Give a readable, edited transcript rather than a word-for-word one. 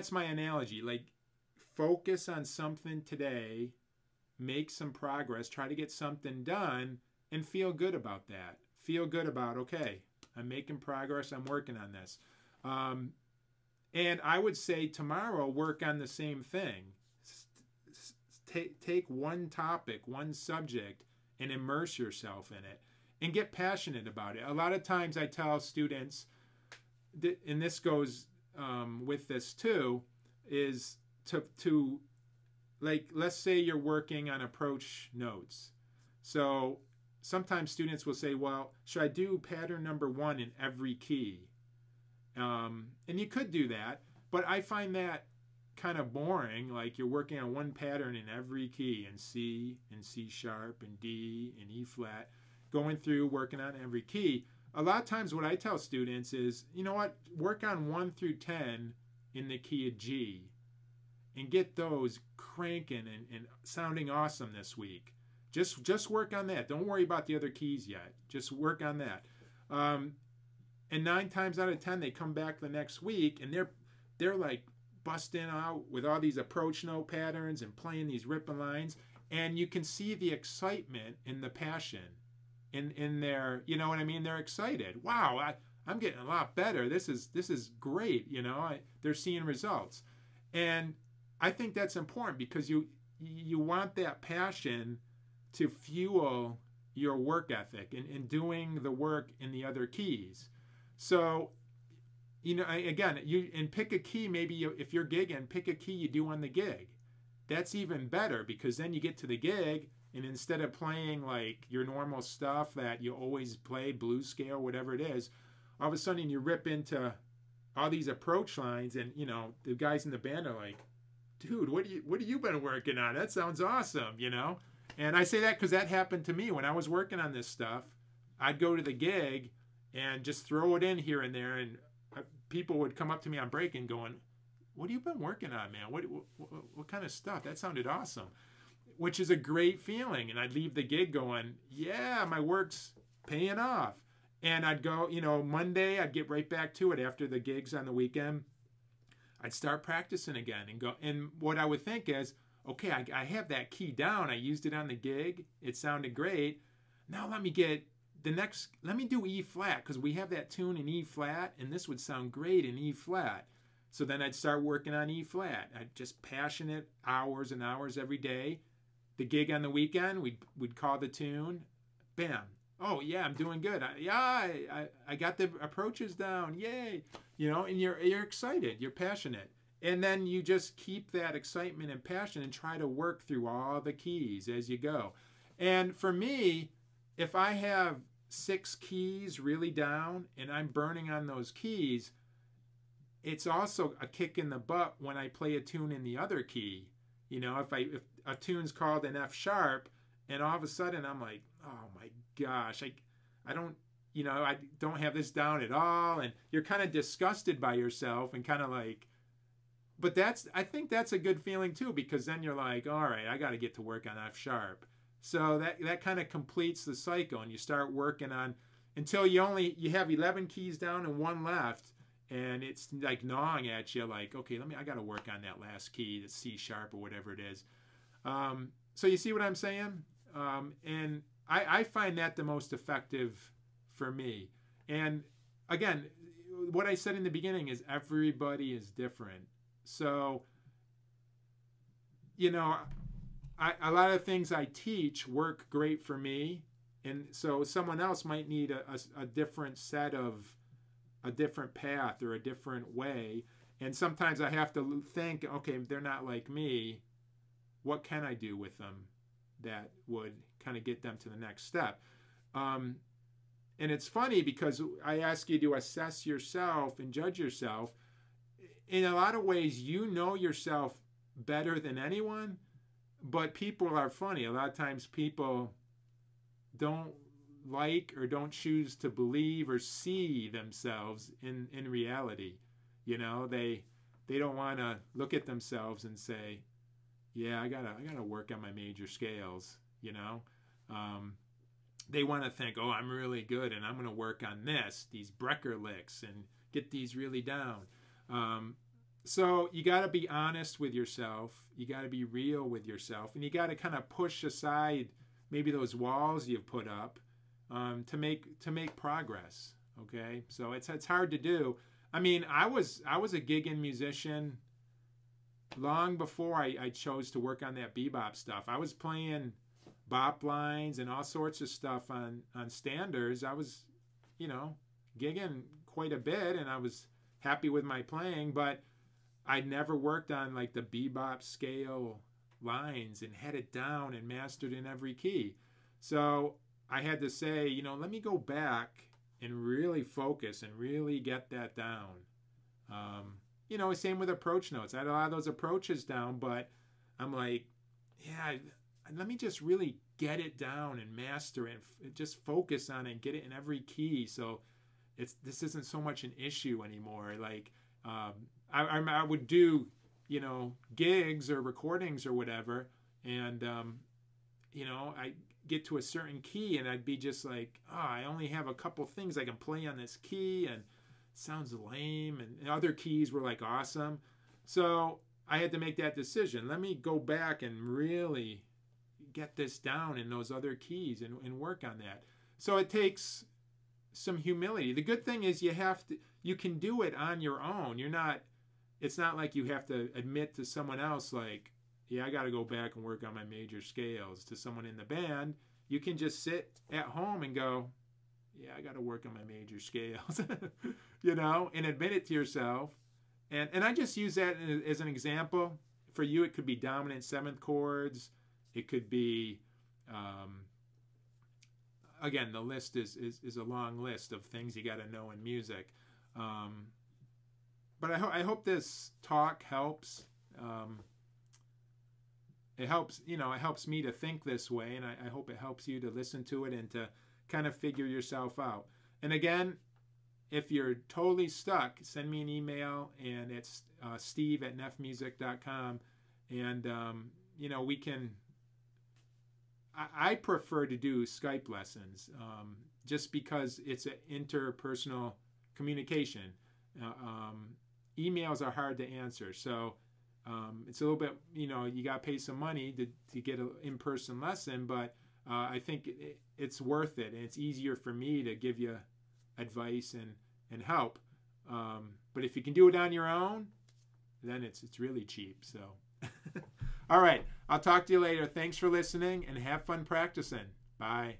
that's my analogy. Like, focus on something today, make some progress, try to get something done, and feel good about that. Feel good about, okay, I'm making progress, I'm working on this. And I would say tomorrow, work on the same thing. Take one topic, one subject, and immerse yourself in it and get passionate about it. A lot of times I tell students, and this goes with this too, is to like, let's say you're working on approach notes. So sometimes students will say, well, should I do pattern number 1 in every key? And you could do that, but I find that kind of boring. Like, you're working on one pattern in every key, in C, and C sharp, and D, and E flat, going through working on every key. A lot of times what I tell students is, you know what, work on 1 through 10 in the key of G and get those cranking and sounding awesome this week. Just work on that. Don't worry about the other keys yet. Just work on that. And 9 times out of 10, they come back the next week and they're like busting out with all these approach note patterns and playing these ripping lines, and you can see the excitement and the passion in their, you know what I mean? They're excited. Wow, I'm getting a lot better. This is great. You know, they're seeing results, and I think that's important because you want that passion to fuel your work ethic and doing the work in the other keys. So, you know, again, pick a key. Maybe if you're gigging, pick a key you do on the gig. That's even better, because then you get to the gig, and instead of playing like your normal stuff that you always play, blues scale, whatever it is, all of a sudden you rip into all these approach lines, and you know the guys in the band are like, "Dude, what have you been working on? That sounds awesome," you know. And I say that because that happened to me when I was working on this stuff. I'd go to the gig and just throw it in here and there, and people would come up to me on break and going, "What have you been working on, man? What kind of stuff? That sounded awesome," which is a great feeling. And I'd leave the gig going, "Yeah, my work's paying off." And I'd go, you know, Monday, I'd get right back to it after the gigs on the weekend. I'd start practicing again and go. And what I would think is, okay, I have that key down. I used it on the gig. It sounded great. Now let me get let me do E flat, because we have that tune in E flat, and this would sound great in E flat. So then I'd start working on E flat. I'd just passionate hours and hours every day. The gig on the weekend, we'd call the tune, bam. Oh yeah, I'm doing good. I got the approaches down. Yay. You know, and you're excited, you're passionate. And then you just keep that excitement and passion and try to work through all the keys as you go. And for me, if I have 6 keys really down and I'm burning on those keys, it's also a kick in the butt when I play a tune in the other key. You know, if a tune's called an F sharp, and all of a sudden I'm like, oh my gosh, I don't, you know, I don't have this down at all, and you're kind of disgusted by yourself and kind of like, but I think that's a good feeling too, because then you're like, all right, I got to get to work on F sharp. So that kind of completes the cycle, and you start working on until you have 11 keys down and 1 left, and it's like gnawing at you, like, okay, I got to work on that last key, the C sharp or whatever it is. So you see what I'm saying? And I find that the most effective for me. And again, what I said in the beginning is everybody is different. So, you know, a lot of things I teach work great for me, and so someone else might need a different set of a different path or a different way. And sometimes I have to think, okay, they're not like me. What can I do with them that would kind of get them to the next step? And it's funny because I ask you to assess yourself and judge yourself. In a lot of ways, you know yourself better than anyone. But people are funny. A lot of times people don't like or don't choose to believe or see themselves in reality. You know, they don't want to look at themselves and say, yeah, I gotta work on my major scales, you know. They want to think, oh, I'm really good and I'm going to work on these Brecker licks, and get these really down. So you got to be honest with yourself. You got to be real with yourself, and you got to kind of push aside maybe those walls you've put up to make progress. Okay, so it's hard to do. I mean, I was a gigging musician long before I chose to work on that bebop stuff. I was playing bop lines and all sorts of stuff on standards. I was, you know, gigging quite a bit, and I was happy with my playing, but I never worked on like the bebop scale lines and had it down and mastered in every key. So I had to say, you know, let me go back and really focus and really get that down. You know, same with approach notes. I had a lot of those approaches down, but I'm like, yeah, let me just really get it down and master it and just focus on it and get it in every key. So this isn't so much an issue anymore. Like, I would do, you know, gigs or recordings or whatever, and you know, I get to a certain key and I'd be just like, oh, I only have a couple things I can play on this key, and it sounds lame, and other keys were like awesome. So I had to make that decision. Let me go back and really get this down in those other keys and work on that. So it takes some humility. The good thing is you can do it on your own. It's not like you have to admit to someone else like, yeah, I got to go back and work on my major scales. To someone in the band, you can just sit at home and go, yeah, I got to work on my major scales, you know, and admit it to yourself. And I just use that as an example. For you, it could be dominant seventh chords. It could be, again, the list is a long list of things you got to know in music. But I hope this talk helps. It helps, you know, it helps me to think this way, and I hope it helps you to listen to it and to kind of figure yourself out. And again, if you're totally stuck, send me an email, and it's steve@neffmusic.com, and you know, we can. I prefer to do Skype lessons just because it's an interpersonal communication. Emails are hard to answer, so it's a little bit, you know, you got to pay some money to get an in-person lesson, but I think it's worth it, and it's easier for me to give you advice and help. But if you can do it on your own, then it's really cheap. So, all right, I'll talk to you later. Thanks for listening, and have fun practicing. Bye.